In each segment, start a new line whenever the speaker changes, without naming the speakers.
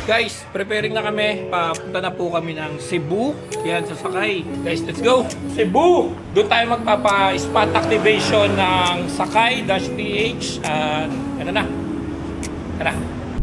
Guys, preparing na kami. Papunta na po kami ng Cebu. Yan, sasakay. Guys, let's go! Cebu! Doon tayo magpapa-spot activation ng Sakay-PH. Ano na? Tara!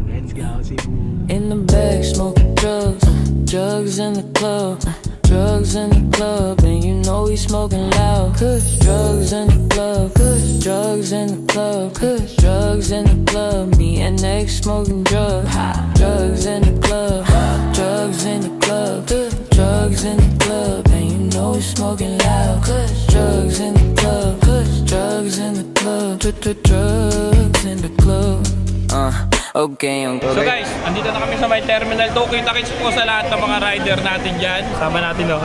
Let's go, Cebu.
In the bag, smoking drugs, drugs in the club, drugs in the club, and you know we smoking loud. Cause drugs in the club, cause drugs in the club, cause drugs in the club. Me and X smoking drugs, drugs in the club, drugs in the club, drugs in the club, and you know we smoking loud. Cause drugs in the club, cause drugs in the club, drugs in the club. Okay.
So guys, andito na kami sa may Terminal 2. Kita-kits po sa lahat ng mga rider natin dyan. Sama natin oh.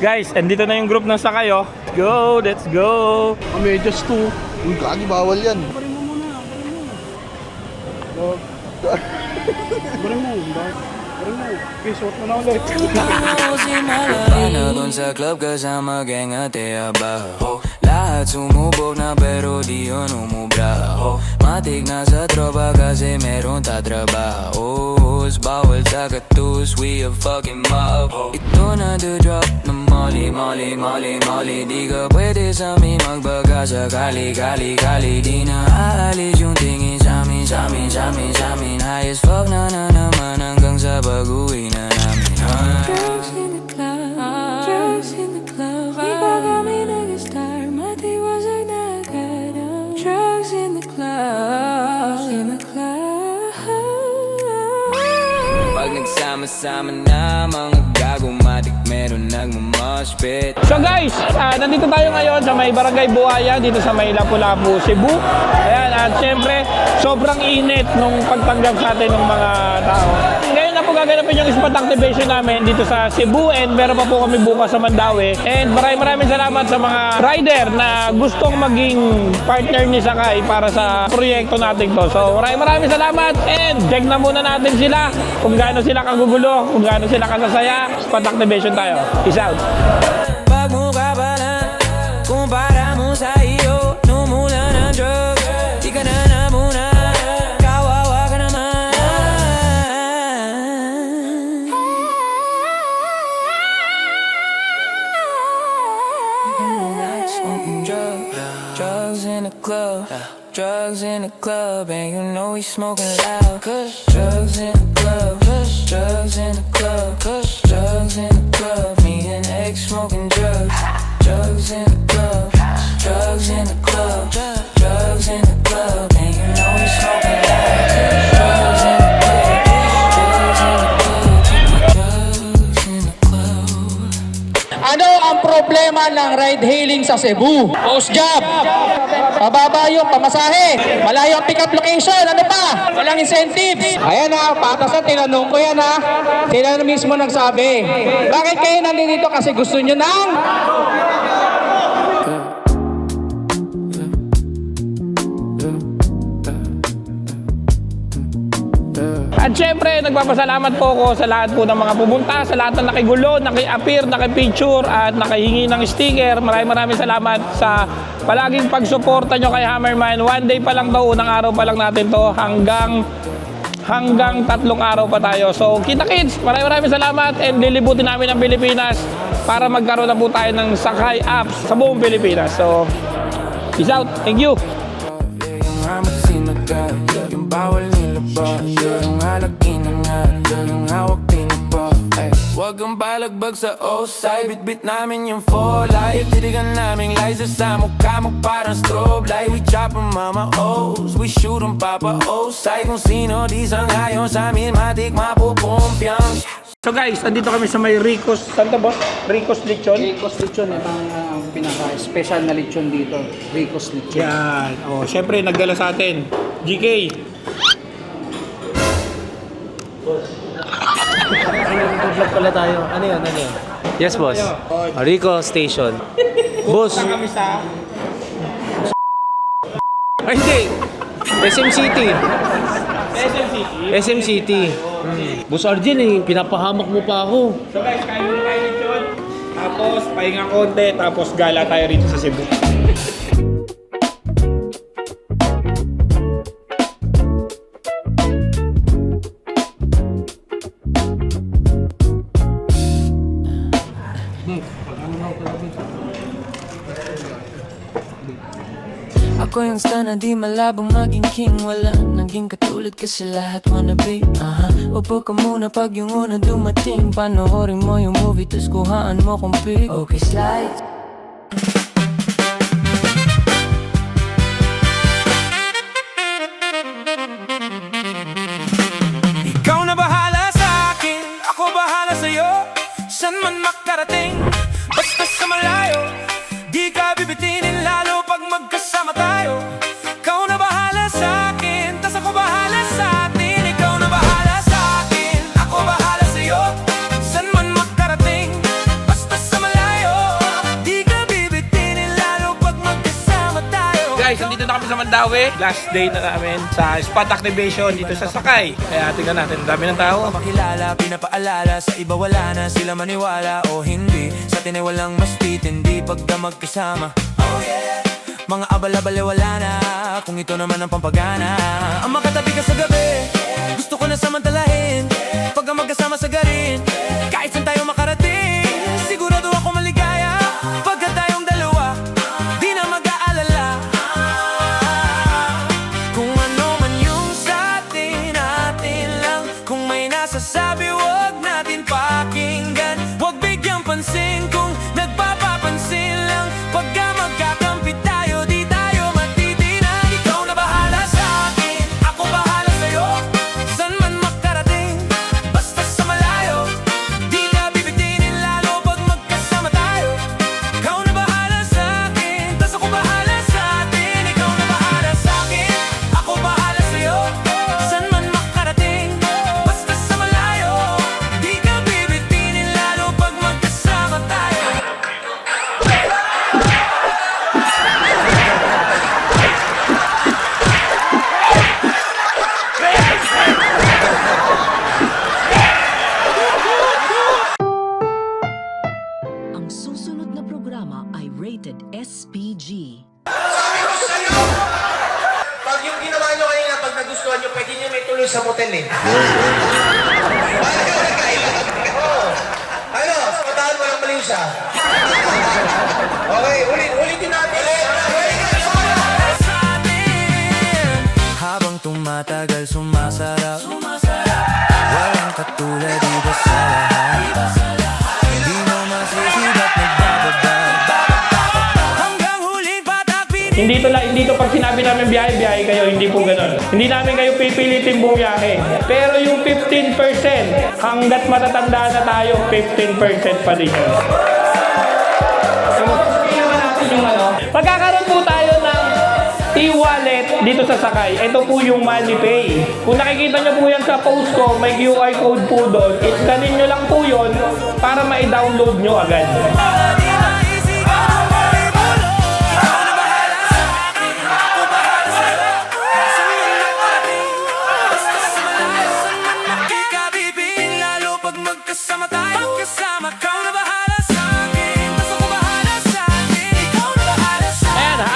Guys, andito na yung group ng Sakay oh. Go, let's go!
Kami just 2. Uy, kagi bawal yan.
Barin mo muna, barin mo. Barin mo, barin mo. Okay, suot mo na ulit.
Paano dun sa club kasama gang at abaho. Lahat sumubok na pero di yun umubraho. Matik na sa tropa kasi meron tatrabaho. Bawal sa katus, we a fucking mob. Ito na the drop na molly, molly, molly, molly. Di ka pwede sa amin magbaga sa kali, kali, kali. Di na aalis yung tingin sa amin, sa amin, sa amin, sa amin. High as fuck na naman hanggang sa pag-uwi na namin. Drugs in the club, drugs in the club. Ikaw kami nag-star, mati wasag na agad. Drugs in the club, in the club. Pag nagsama-sama na mga gago, matik meron nagmamash pit.
So guys, nandito tayo ngayon sa may Barangay Buhaya, dito sa may Lapu-Lapu, Cebu. Ayan, at syempre, sobrang init nung pagtanggap sa atin ng mga tao. Ngayon na po gaganapin yung spot activation namin dito sa Cebu, and meron pa po kami bukas sa Mandaue. And maraming salamat sa mga rider na gustong maging partner ni Sakay para sa proyekto natin to. So maraming salamat, and check na muna natin sila kung gaano sila kagugulo, kung gaano sila kasasaya. Spot activation tayo. Peace out.
Pagmukha pa lang, kumpara mo sa iyo, numula ng drugs, di ka na namuna, kawawa ka naman. Smoking drugs, drugs in the club, drugs in the club, and you know we smoking loud. Cause drugs in the club, cause drugs in the club, cause drugs in the club. Me and X smoking drugs, drugs in the club, drugs in the club, drugs in the club, and you know we smoking loud. Drugs in the club, drugs in the club, drugs in the club.
Ano ang problema ng ride-hailing sa Cebu? Post-job. Mababa yung pamasahe. Malayo ang pick-up location. Ano pa? Walang incentives. Ayan na, patas na tinanong ko yan ha. Sila na mismo nagsabi. Bakit kayo nandito? Kasi gusto nyo ng...
At syempre, nagpapasalamat po ako sa lahat po ng mga pumunta, sa lahat na nakigulo, naki-appear, naki-picture, at nakihingi ng sticker. Maraming salamat sa palaging pagsuporta nyo kay Hammerman. One day pa lang to, unang araw pa lang natin to, hanggang 3 araw pa tayo. So, kita-kits, maraming salamat, and lilibutin namin ang Pilipinas para magkaroon na po tayo ng Sakay apps sa buong Pilipinas. So, peace out. Thank you.
Yung bawal nilabas, yung halagin na nga, yung hawak pinapa. Huwag kang balagbag sa osay, bit-bit namin yung fall light. Titigan namin laser sa mukha mo parang strobe light. We chop 'em mama O's, we shoot 'em papa osay. Kung sino di sangayon sa amin, matik mapupumpyang.
So guys, andito kami sa may Ricos, saan to boss? Ricos Lechon?
Ricos Lechon, ito ang pinaka-special na lechon dito. Ricos Lechon.
Yan. Oh, syempre nagdala sa atin. GK.
Vlog pala tayo. Ano yun? Yes, boss. Rico Station. Boss.
Kami sa
Ay, hindi. SM City.
SM City.
SM City. Boss Arjen eh, pinapahamak mo pa ako.
So guys, kain muna tayo lechon. Tapos, pahinga konti. Tapos, gala tayo rito sa Cebu.
Ako yung star na di malabong maging king. Wala naging katulad kasi lahat wannabe. Upo ka muna pag yung una dumating. Panoorin mo yung movie tas kuhaan mo kung pick. Okay, slide. Ikaw na bahala sa akin, ako bahala sa'yo. San man makarating, basta sa malayo. Di ka bibitinin lalo pag magkasama tayo. Ikaw na bahala sa akin, tas ako bahala sa atin. Ikaw na bahala sa akin, ako bahala sa'yo. San man makarating, basta sa malayo. Di ka bibitinin lalo pag magkasama tayo.
Guys, nandito na kami sa Mandawi. Last day na namin sa spot activation dito sa Sakay. Kaya tingnan natin, ang dami ng tao.
Makilala, pinapaalala, sa iba wala na sila maniwala o hindi. Sa atin ay walang mas titindi pagka magkasama. Oh yeah. Mga abal-abal ay wala na, kung ito naman ang pampagana. Ang makatabi ka sa gabi, gusto ko na samantalahin. Pagka magkasama sa garin, kahit saan tayo makarating. Sigurado ako maligaya, pagka tayong dalawa, di na mag-aalala. Kung ano man yung sa atin, atin lang. Kung may nasasabi, wag natin pakinggan. Wag bigyang pansin kung nagpapapansin lang. Pagka magkakampi tayo, di tayo matitinan. Ikaw na bahala sa akin, ako bahala sa'yo. San man makarating, basta sa malayo. Di ka bibitinin lalo pag magkasama tayo. Ikaw na bahala sa akin, tas ako bahala sa atin. Ikaw na bahala sa akin, ako bahala sa'yo. San man makarating, basta sa malayo. Di ka bibitinin lalo pag magkasama tayo.
Ang susunod na programa ay rated SPG.
Pag yung ginawa nyo kanina, pag nagustuhan nyo, pwede nyo may tuloy sa motel eh. Oo. Ano? Patahan mo lang mali siya. Okay, ulitin natin.
Habang tumatagal sumasarap, walang katulad dito sa lahat. Di mo masisigat nagbababag, hanggang huling patakbin.
Hindi to pag sinabi namin biyahe kayo, hindi po ganun. Hindi namin kayo pipilitin bumiyahe. Pero yung 15%, hanggat matatanda na tayo, 15% pa din yun. Pagkakaroon po tayo ng e-wallet dito sa Sakay. Ito po yung MoneyPay. Kung nakikita nyo po yan sa post ko, may QR code po doon. I-scanin nyo lang po yun para ma-download nyo agad.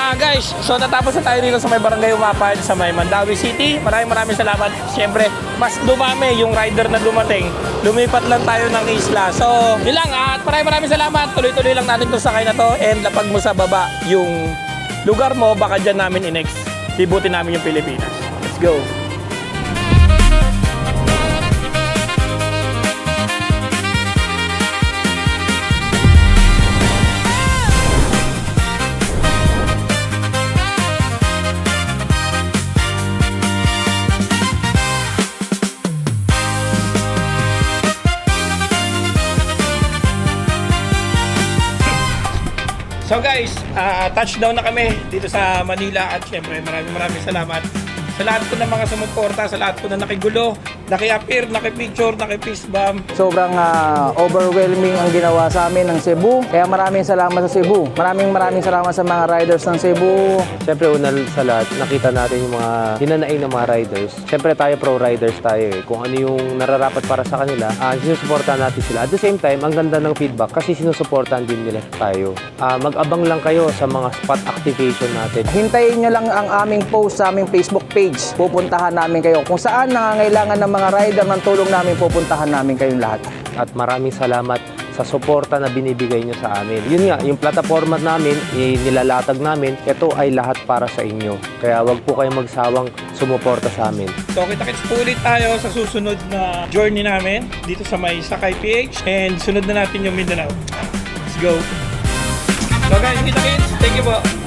Ayan, guys, so natapos na tayo dito sa may Barangay Umapad sa may Mandawi City. Maraming salamat. Siyempre, mas dumami yung rider na dumating. Lumipat lang tayo ng isla. So, yun lang. At maraming salamat. Tuloy-tuloy lang natin itong sakay na to. And lapag mo sa baba yung lugar mo, baka dyan namin i-next. Libutin namin yung Pilipinas. Let's go. So guys, touchdown na kami dito sa Manila at syempre maraming salamat sa lahat po ng mga sumuporta, sa lahat po na nakigulo, naki-appear, naki-picture, naki-fist bump.
Sobrang overwhelming ang ginawa sa amin ng Cebu. Kaya maraming salamat sa Cebu. Maraming salamat sa mga riders ng Cebu.
Siyempre, una sa lahat, nakita natin yung mga hinanaing ng mga riders. Siyempre, tayo pro riders tayo eh. Kung ano yung nararapat para sa kanila, sinusuportahan natin sila. At the same time, ang ganda ng feedback kasi sinusuportahan din nila tayo. Mag-abang lang kayo sa mga spot activation natin.
Hintayin nyo lang ang aming post sa aming Facebook page. Pupuntahan namin kayo. Kung saan nangangailangan ng mga rider ng tulong namin, pupuntahan namin kayong lahat.
At maraming salamat sa suporta na binibigay nyo sa amin. Yun nga, yung plataforma namin, nilalatag namin, ito ay lahat para sa inyo. Kaya wag po kayong magsawang sumuporta sa amin.
So kita-kits po ulit tayo sa susunod na journey namin dito sa may Sakay PH and sunod na natin yung Mindanao. Let's go! So guys, kita-kits, thank you po!